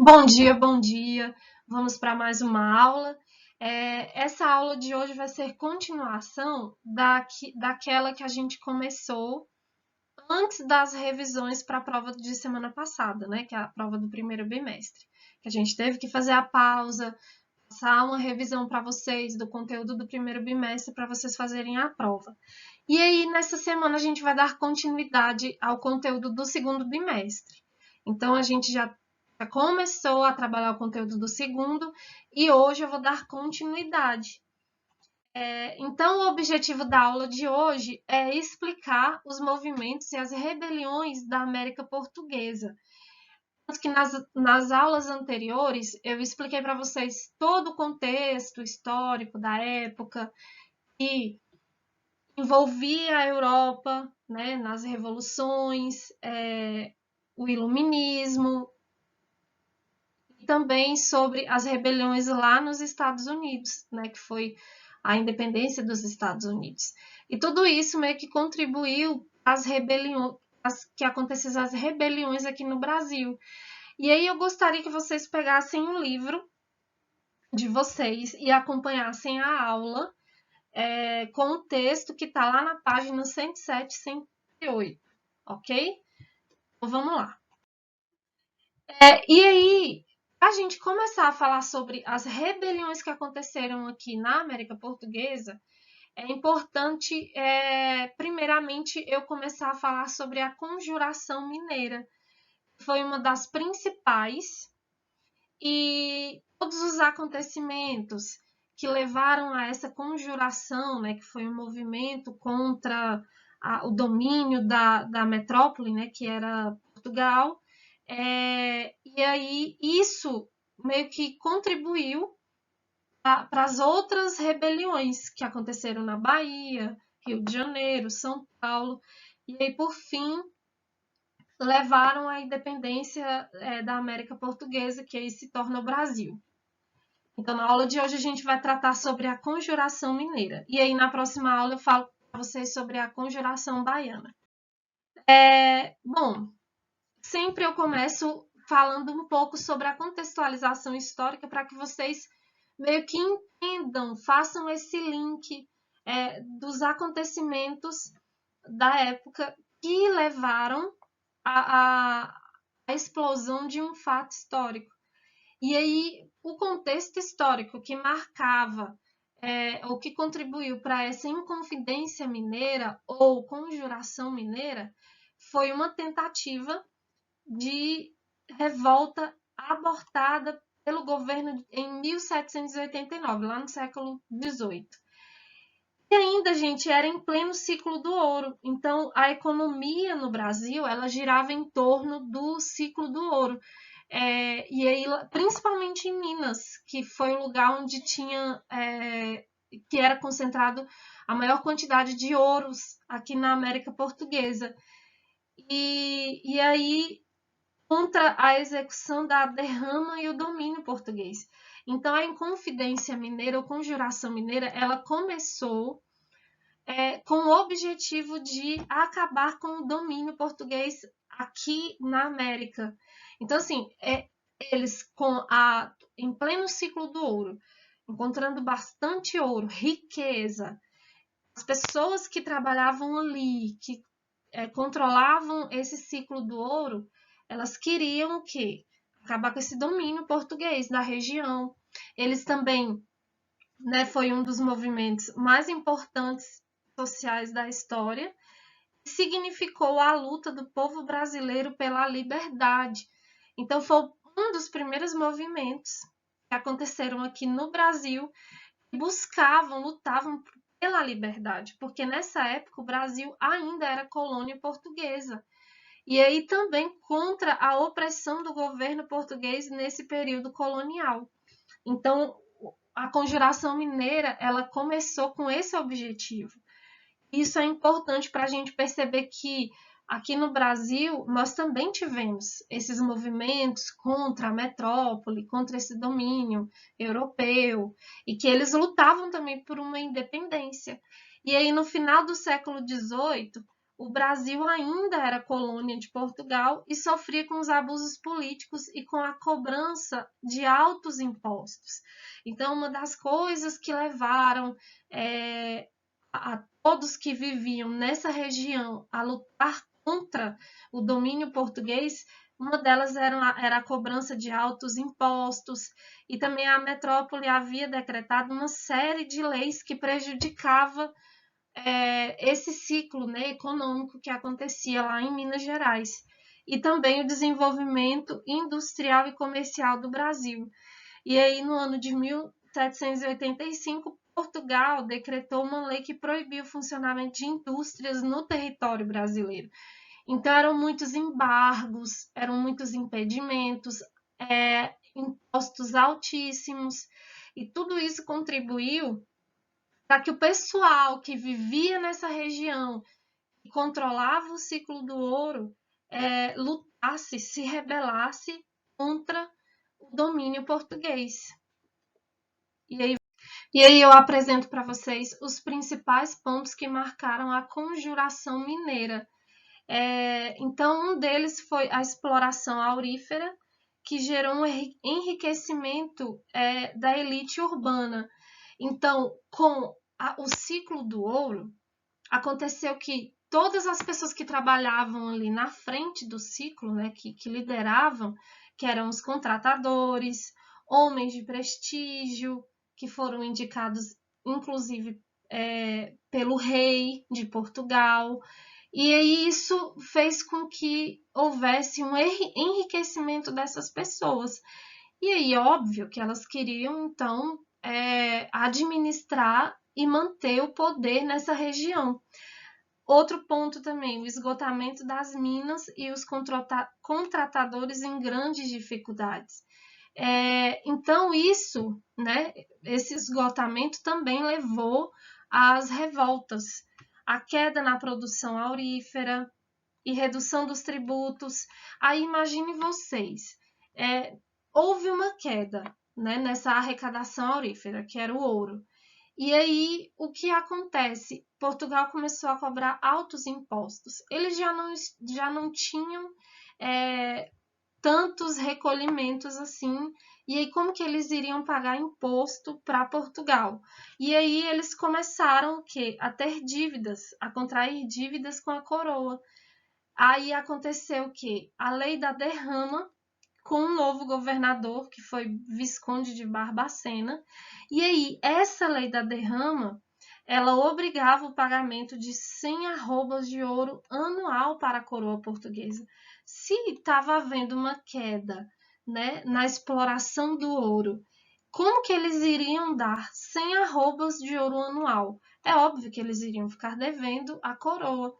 Bom dia, bom dia. Vamos para mais uma aula. Essa aula de hoje vai ser continuação daquela que a gente começou antes das revisões para a prova de semana passada, né? Que é a prova do primeiro bimestre. Que a gente teve que fazer a pausa, passar uma revisão para vocês do conteúdo do primeiro bimestre para vocês fazerem a prova. E aí, nessa semana, a gente vai dar continuidade ao conteúdo do segundo bimestre. Então, a gente já começou a trabalhar o conteúdo do segundo e hoje eu vou dar continuidade. Então, o objetivo da aula de hoje é explicar os movimentos e as rebeliões da América Portuguesa. Tanto que nas aulas anteriores eu expliquei para vocês todo o contexto histórico da época e envolvia a Europa, né, nas revoluções, o iluminismo, e também sobre as rebeliões lá nos Estados Unidos, né, que foi a independência dos Estados Unidos. E tudo isso meio que contribuiu às rebeliões, que acontecessem as rebeliões aqui no Brasil. E aí eu gostaria que vocês pegassem um livro de vocês e acompanhassem a aula com o texto que está lá na página 107 e 108, ok? Então vamos lá. E aí, a gente começar a falar sobre as rebeliões que aconteceram aqui na América Portuguesa, é importante, primeiramente, eu começar a falar sobre a Conjuração Mineira, que foi uma das principais, e todos os acontecimentos que levaram a essa conjuração, né, que foi um movimento contra o domínio da metrópole, né, que era Portugal, e aí isso meio que contribuiu para as outras rebeliões que aconteceram na Bahia, Rio de Janeiro, São Paulo, e aí por fim levaram à independência da América Portuguesa, que aí se torna o Brasil. Então, na aula de hoje, a gente vai tratar sobre a Conjuração Mineira. E aí, na próxima aula, eu falo para vocês sobre a Conjuração Baiana. Bom, sempre eu começo falando um pouco sobre a contextualização histórica para que vocês meio que entendam, façam esse link dos acontecimentos da época que levaram à explosão de um fato histórico. E aí, o contexto histórico que marcava ou que contribuiu para essa Inconfidência Mineira ou Conjuração Mineira foi uma tentativa de revolta abortada pelo governo em 1789, lá no século XVIII. E ainda, gente, era em pleno ciclo do ouro. Então, a economia no Brasil, ela girava em torno do ciclo do ouro. E aí, principalmente em Minas, que foi o lugar onde tinha, que era concentrado a maior quantidade de ouros aqui na América Portuguesa. E aí, contra a execução da derrama e o domínio português. Então, a Inconfidência Mineira, ou Conjuração Mineira, ela começou com o objetivo de acabar com o domínio português aqui na América. Então, assim, eles em pleno ciclo do ouro, encontrando bastante ouro, riqueza, as pessoas que trabalhavam ali, que controlavam esse ciclo do ouro, elas queriam o quê? Acabar com esse domínio português na região. Eles também, né, foi um dos movimentos mais importantes sociais da história, significou a luta do povo brasileiro pela liberdade. Então, foi um dos primeiros movimentos que aconteceram aqui no Brasil, que buscavam, lutavam pela liberdade, porque nessa época o Brasil ainda era colônia portuguesa. E aí também contra a opressão do governo português nesse período colonial. Então, a Conjuração Mineira, ela começou com esse objetivo. Isso é importante para a gente perceber que aqui no Brasil nós também tivemos esses movimentos contra a metrópole, contra esse domínio europeu, e que eles lutavam também por uma independência. E aí, no final do século XVIII, o Brasil ainda era colônia de Portugal e sofria com os abusos políticos e com a cobrança de altos impostos. Então, uma das coisas que levaram a todos que viviam nessa região a lutar contra o domínio português, uma delas era a cobrança de altos impostos, e também a metrópole havia decretado uma série de leis que prejudicava esse ciclo, né, econômico que acontecia lá em Minas Gerais, e também o desenvolvimento industrial e comercial do Brasil. E aí, no ano de 1785, Portugal decretou uma lei que proibiu o funcionamento de indústrias no território brasileiro. Então, eram muitos embargos, eram muitos impedimentos, impostos altíssimos, e tudo isso contribuiu para que o pessoal que vivia nessa região e controlava o ciclo do ouro lutasse, se rebelasse contra o domínio português. E aí eu apresento para vocês os principais pontos que marcaram a conjuração mineira. Então, um deles foi a exploração aurífera, que gerou um enriquecimento da elite urbana. Então, com o ciclo do ouro, aconteceu que todas as pessoas que trabalhavam ali na frente do ciclo, né, que lideravam, que eram os contratadores, homens de prestígio, que foram indicados, inclusive, pelo rei de Portugal. E aí isso fez com que houvesse um enriquecimento dessas pessoas. E aí, óbvio que elas queriam, então, administrar e manter o poder nessa região. Outro ponto também, o esgotamento das minas e os contratadores em grandes dificuldades. Então, isso, né, esse esgotamento também levou às revoltas, a queda na produção aurífera e redução dos tributos. Aí, imagine vocês, houve uma queda, né, nessa arrecadação aurífera, que era o ouro. E aí, o que acontece? Portugal começou a cobrar altos impostos. Eles já não tinham tantos recolhimentos assim. E aí, como que eles iriam pagar imposto para Portugal? E aí, eles começaram o quê? A ter dívidas, a contrair dívidas com a coroa. Aí aconteceu o quê? A lei da derrama, com um novo governador, que foi Visconde de Barbacena. E aí, essa lei da derrama, ela obrigava o pagamento de 100 arrobas de ouro anual para a coroa portuguesa. Se estava havendo uma queda, né, na exploração do ouro, como que eles iriam dar 100 arrobas de ouro anual? É óbvio que eles iriam ficar devendo à coroa.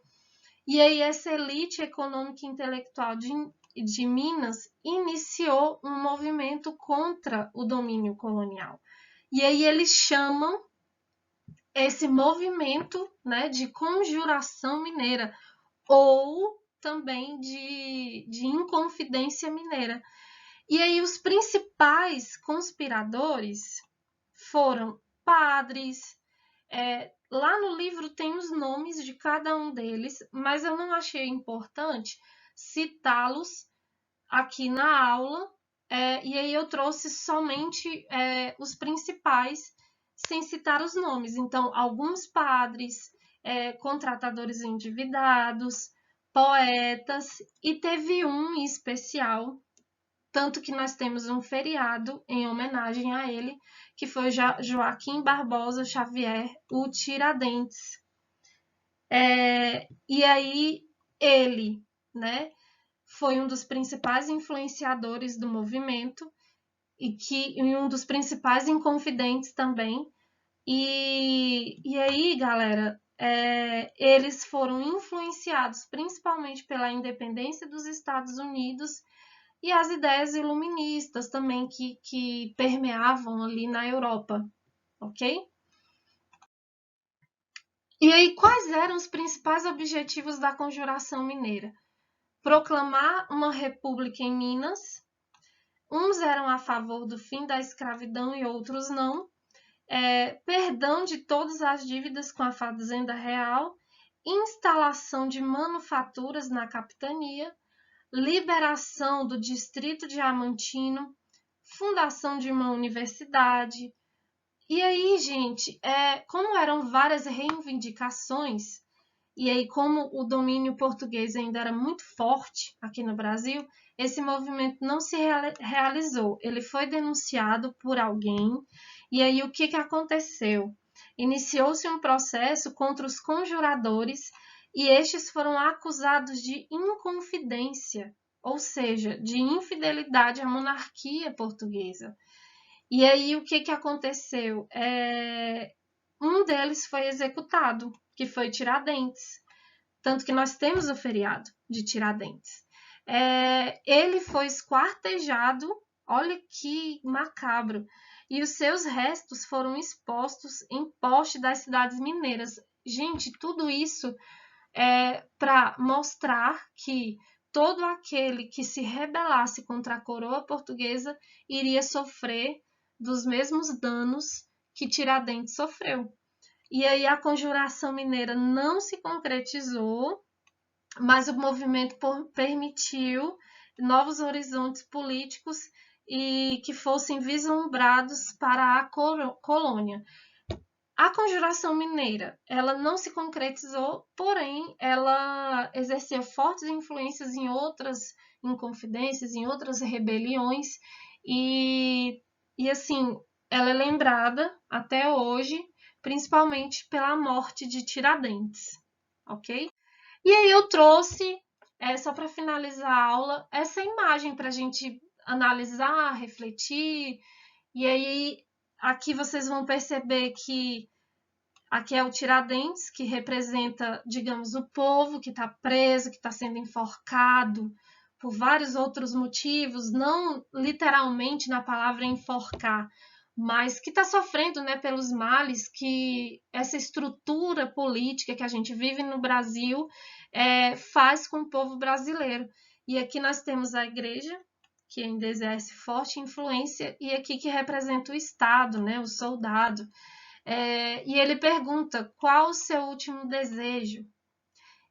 E aí essa elite econômica e intelectual de Minas iniciou um movimento contra o domínio colonial. E aí eles chamam esse movimento, né, de conjuração mineira, ou também de inconfidência mineira. E aí os principais conspiradores foram padres. Lá no livro tem os nomes de cada um deles, mas eu não achei importante citá-los aqui na aula, e aí eu trouxe somente os principais, sem citar os nomes. Então, alguns padres, contratadores endividados, poetas, e teve um em especial, tanto que nós temos um feriado em homenagem a ele, que foi Joaquim Barbosa Xavier, o Tiradentes. E aí ele, né, foi um dos principais influenciadores do movimento e um dos principais inconfidentes também. E aí, galera, eles foram influenciados principalmente pela independência dos Estados Unidos e as ideias iluministas também que permeavam ali na Europa, ok? E aí, quais eram os principais objetivos da Conjuração Mineira? Proclamar uma república em Minas. Uns eram a favor do fim da escravidão e outros não. Perdão de todas as dívidas com a Fazenda Real instalação de manufaturas na capitania, liberação do distrito diamantino, fundação de uma universidade. E aí, gente, como eram várias reivindicações, e aí como o domínio português ainda era muito forte aqui no Brasil, esse movimento não se realizou. Ele foi denunciado por alguém, e aí o que aconteceu? Iniciou-se um processo contra os conjuradores, e estes foram acusados de inconfidência, ou seja, de infidelidade à monarquia portuguesa. E aí o que aconteceu? Um deles foi executado, que foi Tiradentes. Tanto que nós temos o feriado de Tiradentes. Ele foi esquartejado, olha que macabro, e os seus restos foram expostos em poste das cidades mineiras. Gente, tudo isso é para mostrar que todo aquele que se rebelasse contra a coroa portuguesa iria sofrer dos mesmos danos que Tiradentes sofreu. E aí a Conjuração Mineira não se concretizou, mas o movimento permitiu novos horizontes políticos e que fossem vislumbrados para a colônia. A Conjuração Mineira, ela não se concretizou, porém, ela exerceu fortes influências em outras inconfidências, em outras rebeliões, e assim, ela é lembrada até hoje, principalmente pela morte de Tiradentes, ok? E aí eu trouxe, só para finalizar a aula, essa imagem para a gente analisar, refletir, e aí aqui vocês vão perceber que aqui é o Tiradentes, que representa, digamos, o povo que está preso, que está sendo enforcado por vários outros motivos, não literalmente na palavra enforcar, mas que está sofrendo, né, pelos males que essa estrutura política que a gente vive no Brasil faz com o povo brasileiro. E aqui nós temos a igreja, que ainda exerce forte influência, e aqui que representa o Estado, né, o soldado. E ele pergunta qual o seu último desejo.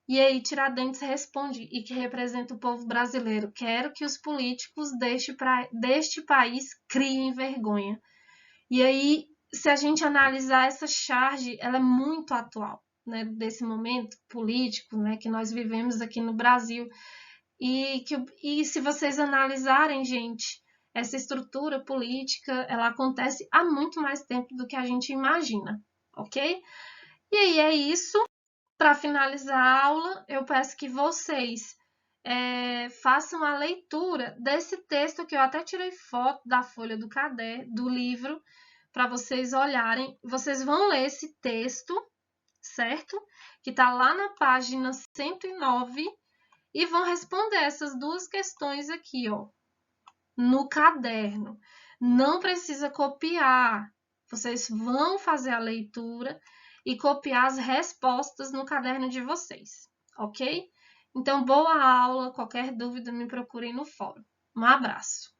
E aí Tiradentes responde, e que representa o povo brasileiro: quero que os políticos deste país criem vergonha. E aí, se a gente analisar essa charge, ela é muito atual, né, desse momento político, né, que nós vivemos aqui no Brasil. E se vocês analisarem, gente, essa estrutura política, ela acontece há muito mais tempo do que a gente imagina, ok? E aí é isso. Para finalizar a aula, eu peço que vocês façam a leitura desse texto que eu até tirei foto da folha do caderno, do livro, para vocês olharem. Vocês vão ler esse texto, certo? Que está lá na página 109 e vão responder essas duas questões aqui, ó, no caderno. Não precisa copiar. Vocês vão fazer a leitura e copiar as respostas no caderno de vocês, ok? Então, boa aula. Qualquer dúvida, me procurem no fórum. Um abraço.